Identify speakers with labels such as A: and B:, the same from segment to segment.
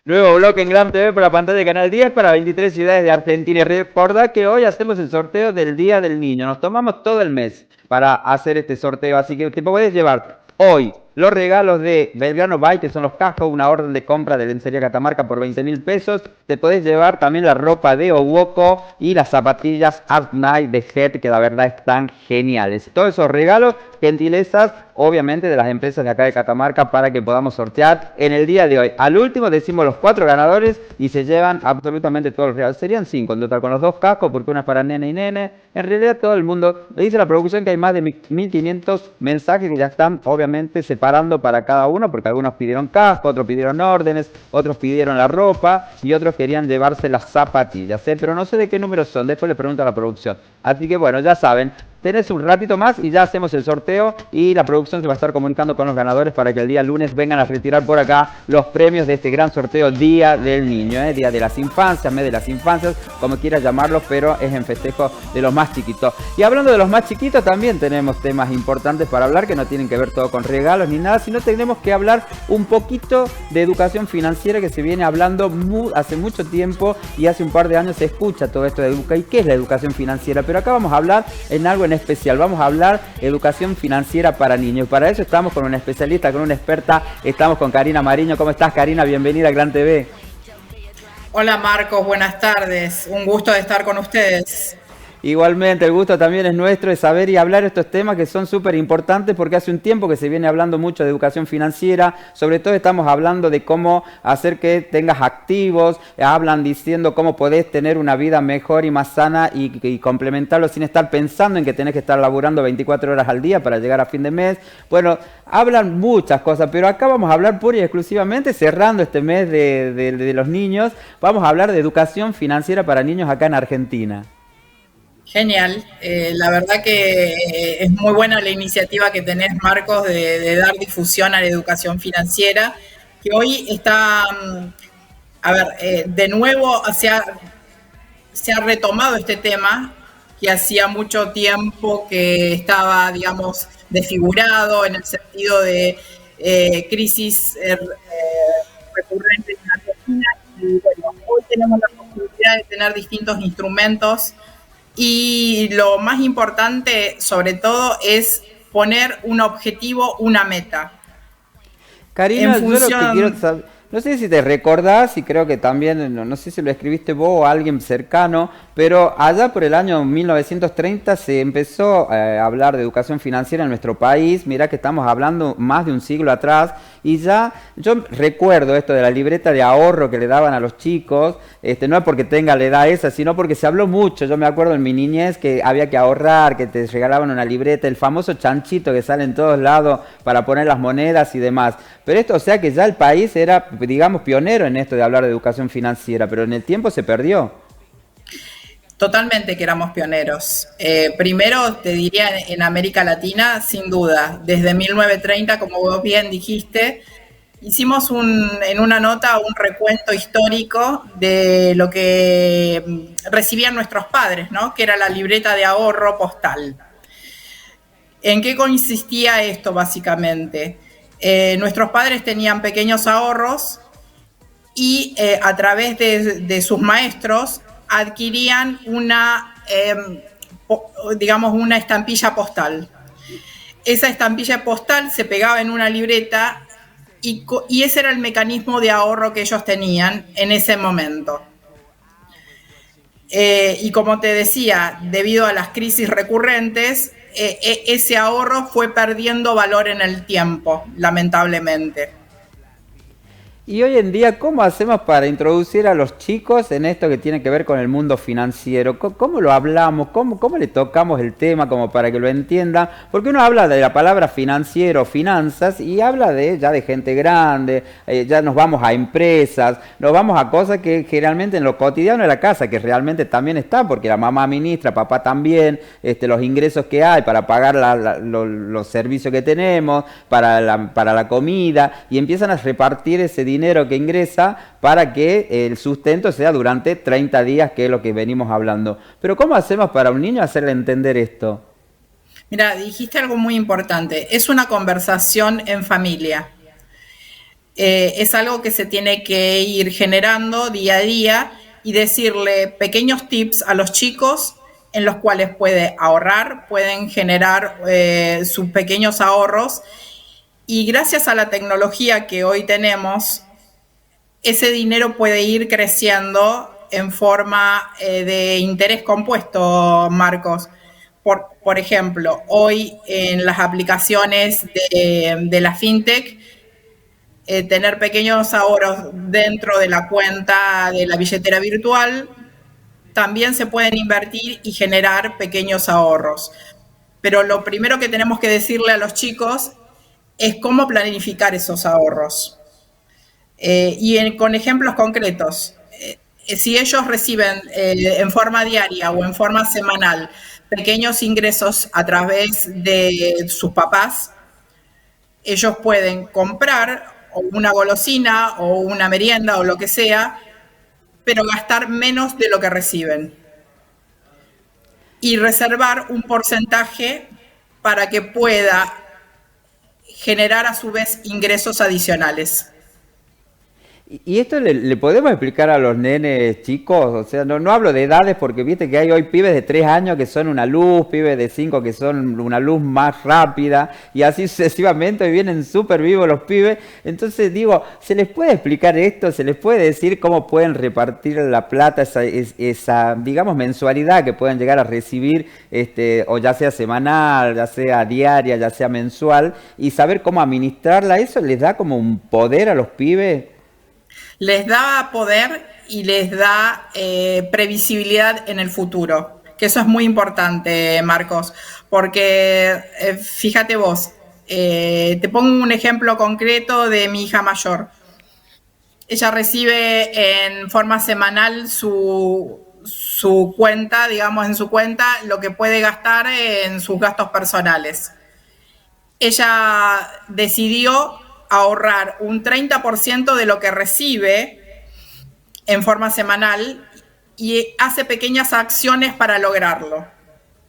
A: Nuevo bloque en Glam TV por la pantalla de Canal 10 para 23 ciudades de Argentina. Y recordad que hoy hacemos el sorteo del Día del Niño. Nos tomamos todo el mes para hacer este sorteo, así que te podés llevar hoy los regalos de Belgrano Bike, que son los cascos, una orden de compra de lencería Catamarca por 20.000 pesos. Te podés llevar también la ropa de Owoco y las zapatillas Art Night de Head, que la verdad están geniales. Todos esos regalos, gentilezas, obviamente de las empresas de acá de Catamarca, para que podamos sortear en el día de hoy. Al último decimos los 4 ganadores y se llevan absolutamente todos los regalos. Serían 5 en total con los dos cascos, porque una es para nene y nene. En realidad todo el mundo, le dice la producción que hay más de 1.500 mensajes que ya están obviamente separando para cada uno, porque algunos pidieron casco, otros pidieron órdenes, otros pidieron la ropa y otros querían llevarse las zapatillas, ¿eh? Pero no sé de qué números son, después le pregunto a la producción. Así que bueno, ya saben, tenés un ratito más y ya hacemos el sorteo y la producción se va a estar comunicando con los ganadores para que el día lunes vengan a retirar por acá los premios de este gran sorteo Día del Niño, Día de las Infancias, mes de las Infancias, como quieras llamarlos, pero es en festejo de los más chiquitos. Y hablando de los más chiquitos, también tenemos temas importantes para hablar que no tienen que ver todo con regalos ni nada, sino tenemos que hablar un poquito de educación financiera, que se viene hablando hace mucho tiempo y hace un par de años se escucha todo esto de educa. ¿Y qué es la educación financiera? Pero acá vamos a hablar en algo en especial. Vamos a hablar educación financiera para niños. Para eso estamos con una especialista, con una experta. Estamos con Karina Mariño. ¿Cómo estás, Karina? Bienvenida a Gran TV.
B: Hola Marcos, buenas tardes. Un gusto de estar con ustedes.
A: Igualmente, el gusto también es nuestro de saber y hablar estos temas que son súper importantes, porque hace un tiempo que se viene hablando mucho de educación financiera. Sobre todo estamos hablando de cómo hacer que tengas activos, hablan diciendo cómo podés tener una vida mejor y más sana y complementarlo sin estar pensando en que tenés que estar laburando 24 horas al día para llegar a fin de mes. Bueno, hablan muchas cosas, pero acá vamos a hablar pura y exclusivamente, cerrando este mes de los niños, vamos a hablar de educación financiera para niños acá en Argentina.
B: Genial. La verdad que es muy buena la iniciativa que tenés, Marcos, de dar difusión a la educación financiera, que hoy está, de nuevo se ha retomado este tema, que hacía mucho tiempo que estaba, digamos, desfigurado en el sentido de crisis recurrentes en Argentina. Y bueno, hoy tenemos la posibilidad de tener distintos instrumentos y lo más importante, sobre todo, es poner un objetivo, una meta. En
A: Karina, yo lo que quiero
B: función,
A: saber, no sé si te recordás, y creo que también, no sé si lo escribiste vos o alguien cercano, pero allá por el año 1930 se empezó a hablar de educación financiera en nuestro país. Mirá que estamos hablando más de un siglo atrás, y ya yo recuerdo esto de la libreta de ahorro que le daban a los chicos. No es porque tenga la edad esa, sino porque se habló mucho. Yo me acuerdo en mi niñez que había que ahorrar, que te regalaban una libreta, el famoso chanchito que sale en todos lados para poner las monedas y demás. Pero esto, o sea que ya el país era, digamos, pionero en esto de hablar de educación financiera, pero en el tiempo se perdió.
B: totalmente que éramos pioneros. Primero, te diría, en América Latina, sin duda, desde 1930, como vos bien dijiste, hicimos en una nota un recuento histórico de lo que recibían nuestros padres, ¿no? Que era la libreta de ahorro postal. ¿En qué consistía esto básicamente? Nuestros padres tenían pequeños ahorros y a través de sus maestros adquirían digamos, una estampilla postal. Esa estampilla postal se pegaba en una libreta y ese era el mecanismo de ahorro que ellos tenían en ese momento. Y como te decía, debido a las crisis recurrentes, ese ahorro fue perdiendo valor en el tiempo, lamentablemente.
A: Y hoy en día, ¿cómo hacemos para introducir a los chicos en esto que tiene que ver con el mundo financiero? ¿Cómo lo hablamos? ¿Cómo le tocamos el tema como para que lo entiendan? Porque uno habla de la palabra financiero, finanzas, y habla ya de gente grande, ya nos vamos a empresas, nos vamos a cosas que generalmente en lo cotidiano de la casa, que realmente también está, porque la mamá administra, papá también, los ingresos que hay para pagar los servicios que tenemos, para la comida, y empiezan a repartir ese dinero que ingresa para que el sustento sea durante 30 días, que es lo que venimos hablando. Pero ¿cómo hacemos para un niño hacerle entender esto?
B: Mira, dijiste algo muy importante. Es una conversación en familia. Es algo que se tiene que ir generando día a día y decirle pequeños tips a los chicos en los cuales puede ahorrar, pueden generar sus pequeños ahorros y gracias a la tecnología que hoy tenemos, ese dinero puede ir creciendo en forma de interés compuesto, Marcos. Por ejemplo, hoy en las aplicaciones de la FinTech, tener pequeños ahorros dentro de la cuenta de la billetera virtual, también se pueden invertir y generar pequeños ahorros. Pero lo primero que tenemos que decirle a los chicos es cómo planificar esos ahorros. Con ejemplos concretos, si ellos reciben en forma diaria o en forma semanal pequeños ingresos a través de sus papás, ellos pueden comprar una golosina o una merienda o lo que sea, pero gastar menos de lo que reciben. Y reservar un porcentaje para que pueda generar a su vez ingresos adicionales.
A: Y esto le podemos explicar a los nenes chicos, o sea, no hablo de edades porque viste que hay hoy pibes de 3 años que son una luz, pibes de 5 que son una luz más rápida y así sucesivamente y vienen súper vivos los pibes. Entonces digo, ¿se les puede explicar esto? ¿Se les puede decir cómo pueden repartir la plata, esa digamos, mensualidad que pueden llegar a recibir, o ya sea semanal, ya sea diaria, ya sea mensual, y saber cómo administrarla? ¿Eso les da como un poder a los pibes?
B: Les da poder y les da previsibilidad en el futuro, que eso es muy importante, Marcos, porque fíjate vos, te pongo un ejemplo concreto de mi hija mayor. Ella recibe en forma semanal su cuenta, digamos, en su cuenta, lo que puede gastar en sus gastos personales. Ella decidió ahorrar un 30% de lo que recibe en forma semanal y hace pequeñas acciones para lograrlo.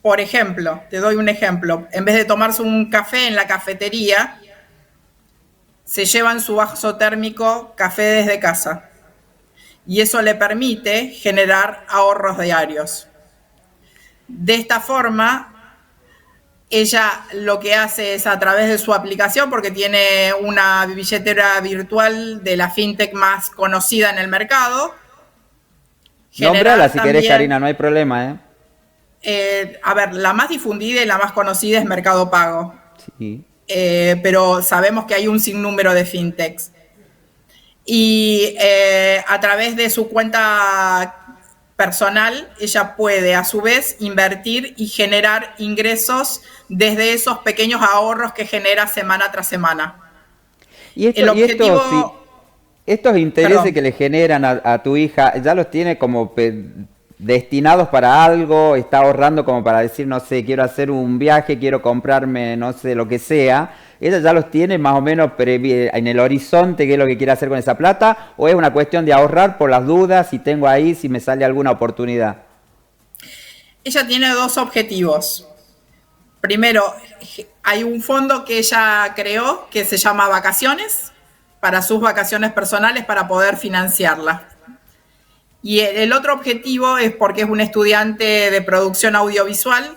B: Por ejemplo, te doy un ejemplo, en vez de tomarse un café en la cafetería, se lleva en su vaso térmico café desde casa y eso le permite generar ahorros diarios. De esta forma, ella lo que hace es a través de su aplicación, porque tiene una billetera virtual de la fintech más conocida en el mercado.
A: Nómbrala si querés, Karina, no hay problema,
B: A ver, la más difundida y la más conocida es Mercado Pago.
A: Sí.
B: Pero sabemos que hay un sinnúmero de fintechs. Y a través de su cuenta personal, ella puede a su vez invertir y generar ingresos desde esos pequeños ahorros que genera semana tras semana.
A: Y estos intereses
B: Perdón.
A: que le generan a tu hija, ¿ya los tiene como destinados para algo? ¿Está ahorrando como para decir, no sé, quiero hacer un viaje, quiero comprarme, no sé, lo que sea? ¿Ella ya los tiene más o menos en el horizonte qué es lo que quiere hacer con esa plata? ¿O es una cuestión de ahorrar por las dudas, si tengo ahí, si me sale alguna oportunidad?
B: Ella tiene dos objetivos. Primero, hay un fondo que ella creó que se llama Vacaciones, para sus vacaciones personales, para poder financiarla. Y el otro objetivo es porque es un estudiante de producción audiovisual,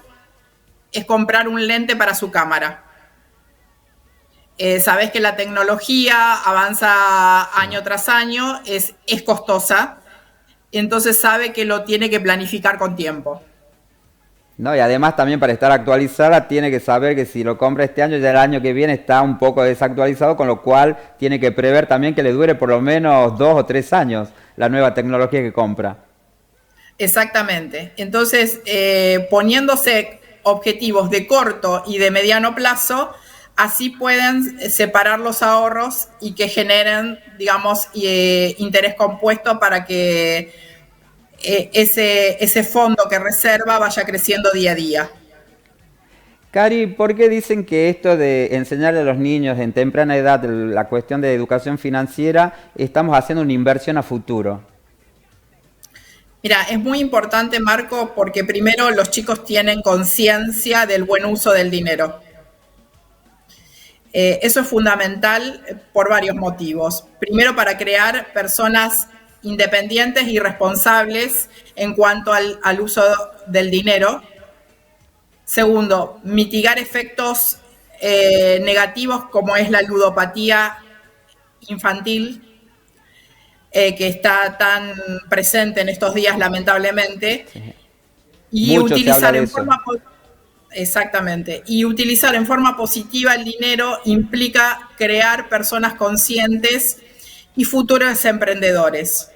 B: es comprar un lente para su cámara. Sabés que la tecnología avanza año tras año, es costosa, entonces sabe que lo tiene que planificar con tiempo.
A: No, y además también para estar actualizada tiene que saber que si lo compra este año, ya el año que viene está un poco desactualizado, con lo cual tiene que prever también que le dure por lo menos 2 o 3 años la nueva tecnología que compra.
B: Exactamente. Entonces, poniéndose objetivos de corto y de mediano plazo, así pueden separar los ahorros y que generen, digamos, interés compuesto para que ese fondo que reserva vaya creciendo día a día.
A: Cari, ¿por qué dicen que esto de enseñarle a los niños en temprana edad la cuestión de educación financiera, estamos haciendo una inversión a futuro?
B: Mira, es muy importante, Marco, porque primero los chicos tienen conciencia del buen uso del dinero. Eso es fundamental por varios motivos. Primero, para crear personas independientes y responsables en cuanto al uso del dinero. Segundo, mitigar efectos negativos como es la ludopatía infantil, que está tan presente en estos días, lamentablemente, y
A: Mucho se habla
B: utilizar
A: de
B: en
A: eso.
B: forma exactamente, y utilizar en forma positiva el dinero implica crear personas conscientes y futuros emprendedores.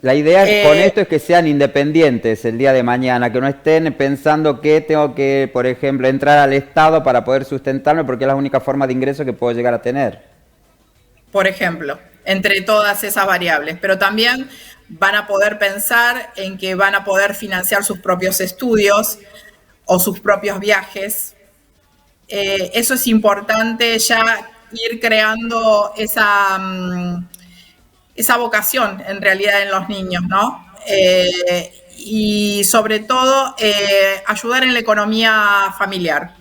A: La idea con
B: Eh,
A: esto es que sean independientes el día de mañana, que no estén pensando que tengo que, por ejemplo, entrar al Estado para poder sustentarme porque es la única forma de ingreso que puedo llegar a tener.
B: por ejemplo, entre todas esas variables, pero también van a poder pensar en que van a poder financiar sus propios estudios o sus propios viajes. Eso es importante, ya ir creando esa vocación en realidad en los niños, ¿no? Y sobre todo ayudar en la economía familiar,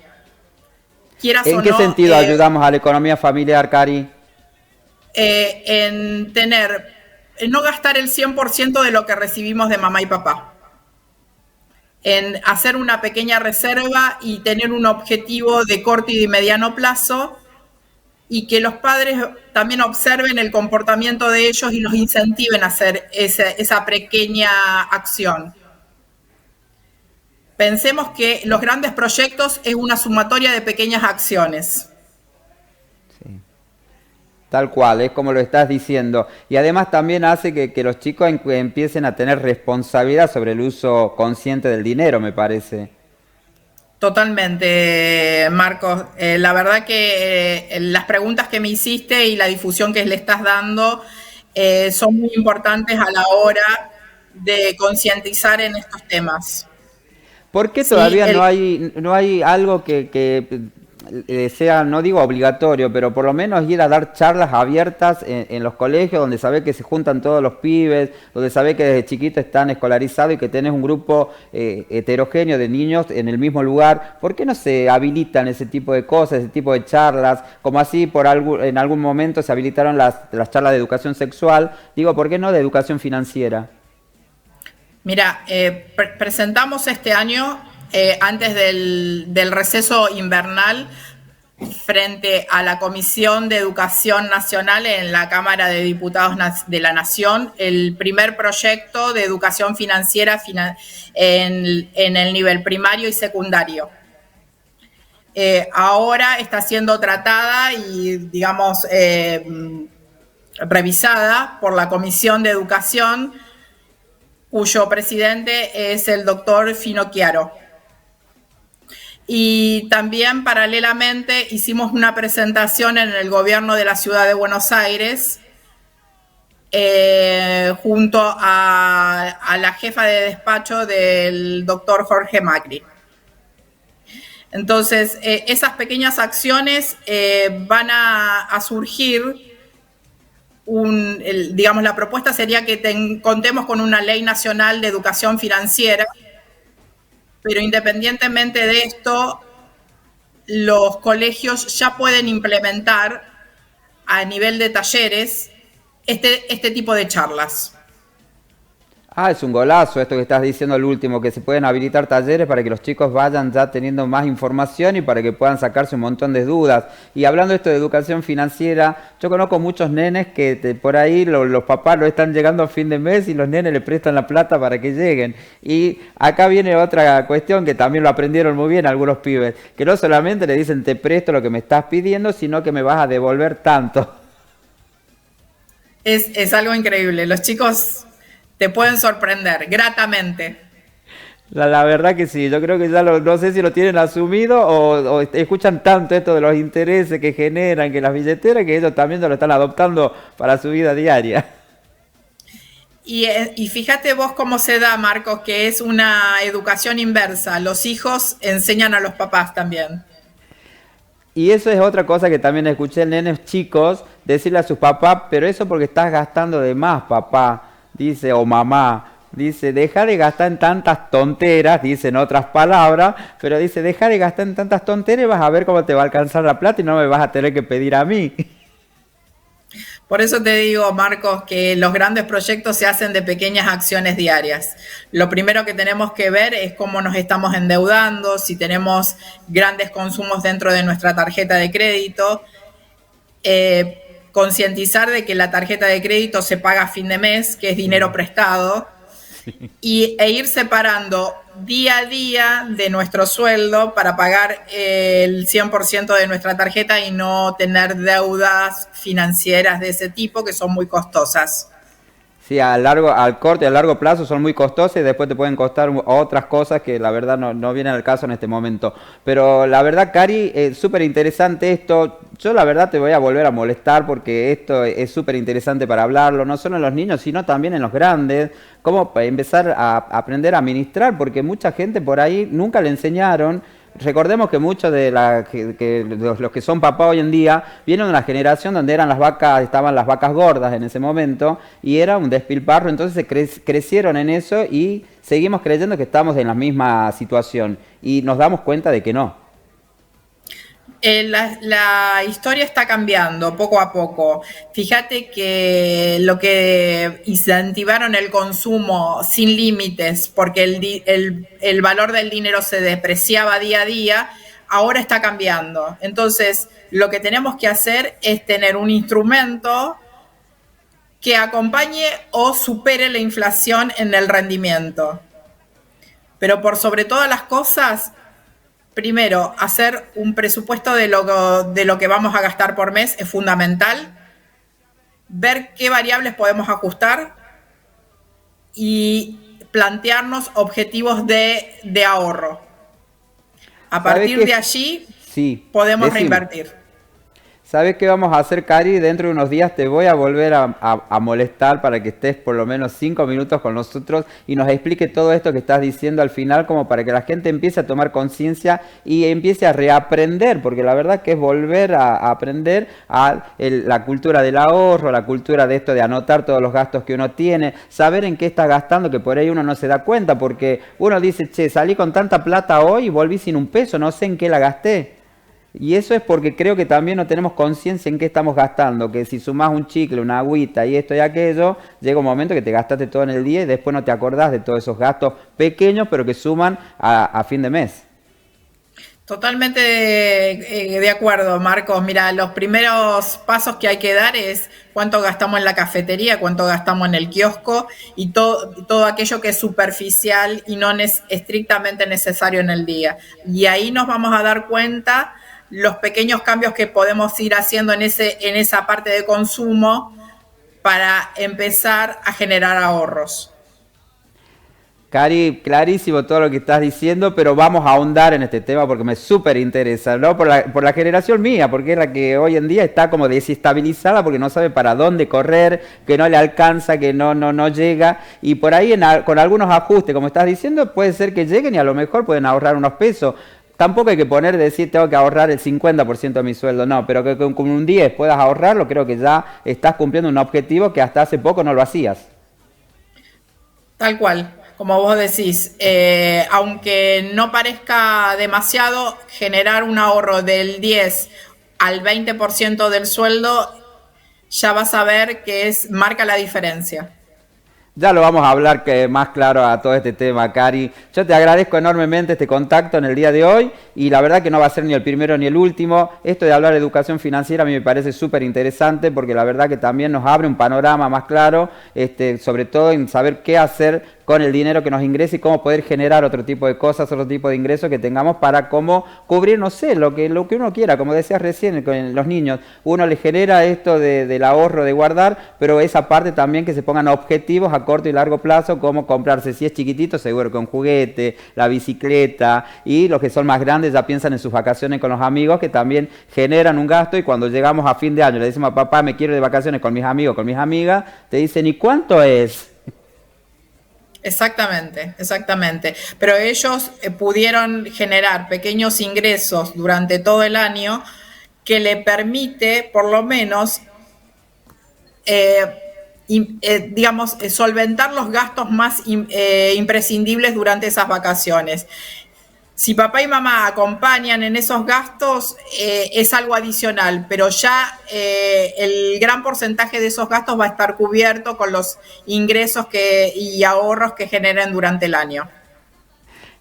B: quieras
A: ¿En
B: o
A: qué
B: no,
A: sentido ayudamos a la economía familiar, Cari?
B: en no gastar el 100% de lo que recibimos de mamá y papá, en hacer una pequeña reserva y tener un objetivo de corto y de mediano plazo, y que los padres también observen el comportamiento de ellos y los incentiven a hacer esa pequeña acción. Pensemos que los grandes proyectos es una sumatoria de pequeñas acciones.
A: Sí. Tal cual, es como lo estás diciendo. Y además también hace que los chicos empiecen a tener responsabilidad sobre el uso consciente del dinero, me parece.
B: Totalmente, Marcos. La verdad que las preguntas que me hiciste y la difusión que le estás dando son muy importantes a la hora de concientizar en estos temas.
A: ¿Por qué
B: Sí,
A: todavía no hay algo que sea, no digo obligatorio, pero por lo menos ir a dar charlas abiertas en los colegios donde sabe que se juntan todos los pibes, donde sabe que desde chiquito están escolarizados y que tenés un grupo heterogéneo de niños en el mismo lugar? ¿Por qué no se habilitan ese tipo de cosas, ese tipo de charlas? Como así en algún momento se habilitaron las charlas de educación sexual. Digo, ¿por qué no de educación financiera?
B: mira, presentamos este año, antes del receso invernal, frente a la Comisión de Educación Nacional en la Cámara de Diputados de la Nación, el primer proyecto de educación financiera en el nivel primario y secundario. Ahora está siendo tratada y, digamos, revisada por la Comisión de Educación, cuyo presidente es el doctor Finocchiaro. Y también paralelamente hicimos una presentación en el gobierno de la ciudad de Buenos Aires, junto a la jefa de despacho del doctor Jorge Macri. Entonces, esas pequeñas acciones van a surgir. Digamos, la propuesta sería que contemos con una ley nacional de educación financiera, pero independientemente de esto, los colegios ya pueden implementar a nivel de talleres este tipo de charlas.
A: Ah, es un golazo esto que estás diciendo al último, que se pueden habilitar talleres para que los chicos vayan ya teniendo más información y para que puedan sacarse un montón de dudas. Y hablando esto de educación financiera, yo conozco muchos nenes que por ahí los papás no están llegando a fin de mes y los nenes le prestan la plata para que lleguen. Y acá viene otra cuestión que también lo aprendieron muy bien algunos pibes, que no solamente le dicen te presto lo que me estás pidiendo, sino que me vas a devolver tanto.
B: Es algo increíble. Los chicos te pueden sorprender gratamente.
A: La verdad que sí, yo creo que ya no sé si lo tienen asumido o escuchan tanto esto de los intereses que generan, que las billeteras, que ellos también lo están adoptando para su vida diaria.
B: Y fíjate vos cómo se da, Marcos, que es una educación inversa. Los hijos enseñan a los papás también.
A: Y eso es otra cosa que también escuché en nenes chicos decirle a sus papás, pero eso porque estás gastando de más, papá, dice, o mamá. Dice, deja de gastar en tantas tonteras, dice en otras palabras, pero dice, deja de gastar en tantas tonteras y vas a ver cómo te va a alcanzar la plata y no me vas a tener que pedir a mí.
B: Por eso te digo, Marcos, que los grandes proyectos se hacen de pequeñas acciones diarias. Lo primero que tenemos que ver es cómo nos estamos endeudando, si tenemos grandes consumos dentro de nuestra tarjeta de crédito. Concientizar de que la tarjeta de crédito se paga a fin de mes, que es dinero prestado, e ir separando día a día de nuestro sueldo para pagar el 100% de nuestra tarjeta y no tener deudas financieras de ese tipo que son muy costosas.
A: Sí, al corto y a largo plazo son muy costosas y después te pueden costar otras cosas que la verdad no vienen al caso en este momento. Pero la verdad, Cari, es súper interesante esto. Yo la verdad te voy a volver a molestar porque esto es súper interesante para hablarlo, no solo en los niños, sino también en los grandes. Cómo empezar a aprender a administrar, porque mucha gente por ahí nunca le enseñaron. Recordemos que muchos de los que son papás hoy en día vienen de una generación donde eran las vacas, estaban las vacas gordas en ese momento y era un despilfarro, entonces crecieron en eso y seguimos creyendo que estamos en la misma situación y nos damos cuenta de que no.
B: La historia está cambiando poco a poco. Fíjate que lo que incentivaron el consumo sin límites, porque el valor del dinero se depreciaba día a día, ahora está cambiando. Entonces, lo que tenemos que hacer es tener un instrumento que acompañe o supere la inflación en el rendimiento. Pero por sobre todas las cosas, primero, hacer un presupuesto de lo que vamos a gastar por mes es fundamental. Ver qué variables podemos ajustar y plantearnos objetivos de ahorro. A partir de allí,
A: sí,
B: podemos
A: decime.
B: reinvertir.
A: ¿Sabes qué vamos a hacer, Cari? Dentro de unos días te voy a volver a molestar para que estés por lo menos 5 minutos con nosotros y nos explique todo esto que estás diciendo al final, como para que la gente empiece a tomar conciencia y empiece a reaprender, porque la verdad que es volver a aprender la cultura del ahorro, la cultura de esto de anotar todos los gastos que uno tiene, saber en qué está gastando, que por ahí uno no se da cuenta, porque uno dice, che, salí con tanta plata hoy y volví sin un peso, no sé en qué la gasté. Y eso es porque creo que también no tenemos conciencia en qué estamos gastando, que si sumás un chicle, una agüita y esto y aquello, llega un momento que te gastaste todo en el día y después no te acordás de todos esos gastos pequeños pero que suman a fin de mes.
B: Totalmente de acuerdo, Marcos. Mira, los primeros pasos que hay que dar es cuánto gastamos en la cafetería, cuánto gastamos en el kiosco y todo aquello que es superficial y no es estrictamente necesario en el día. Y ahí nos vamos a dar cuenta los pequeños cambios que podemos ir haciendo en esa parte de consumo para empezar a generar ahorros.
A: Cari, clarísimo todo lo que estás diciendo, pero vamos a ahondar en este tema porque me súper interesa, ¿no? Por la generación mía, porque es la que hoy en día está como desestabilizada porque no sabe para dónde correr, que no le alcanza, que no llega. Y por ahí con algunos ajustes, como estás diciendo, puede ser que lleguen y a lo mejor pueden ahorrar unos pesos. Tampoco hay que decir tengo que ahorrar el 50% de mi sueldo, no, pero que con un 10 puedas ahorrarlo, creo que ya estás cumpliendo un objetivo que hasta hace poco no lo hacías.
B: Tal cual. Como vos decís, aunque no parezca demasiado, generar un ahorro del 10 al 20% del sueldo, ya vas a ver que marca la diferencia.
A: Ya lo vamos a hablar más claro a todo este tema, Cari. Yo te agradezco enormemente este contacto en el día de hoy y la verdad que no va a ser ni el primero ni el último. Esto de hablar de educación financiera a mí me parece súper interesante porque la verdad que también nos abre un panorama más claro, sobre todo en saber qué hacer con el dinero que nos ingrese y cómo poder generar otro tipo de cosas, otro tipo de ingresos que tengamos para cómo cubrir, no sé, lo que uno quiera. Como decías recién con los niños, uno le genera esto del ahorro, de guardar, pero esa parte también que se pongan objetivos a corto y largo plazo, como comprarse, si es chiquitito, seguro que un juguete, la bicicleta, y los que son más grandes ya piensan en sus vacaciones con los amigos, que también generan un gasto, y cuando llegamos a fin de año le decimos a papá, me quiero ir de vacaciones con mis amigos, con mis amigas, te dicen, ¿y cuánto es?
B: Exactamente, exactamente. Pero ellos pudieron generar pequeños ingresos durante todo el año que le permite, por lo menos, digamos, solventar los gastos más imprescindibles durante esas vacaciones. Si papá y mamá acompañan en esos gastos, es algo adicional, pero ya el gran porcentaje de esos gastos va a estar cubierto con los ingresos y ahorros que generen durante el año.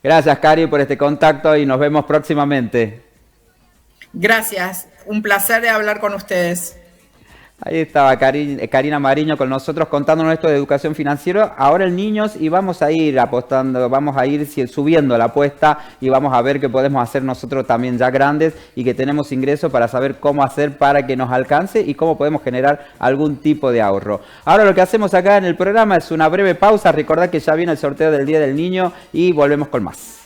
A: Gracias, Cari, por este contacto y nos vemos próximamente.
B: Gracias, un placer de hablar con ustedes.
A: Ahí estaba Karina Mariño con nosotros contándonos esto de educación financiera. Ahora el niños y vamos a ir apostando, vamos a ir subiendo la apuesta y vamos a ver qué podemos hacer nosotros también ya grandes y que tenemos ingresos para saber cómo hacer para que nos alcance y cómo podemos generar algún tipo de ahorro. Ahora lo que hacemos acá en el programa es una breve pausa. Recordad que ya viene el sorteo del Día del Niño y volvemos con más.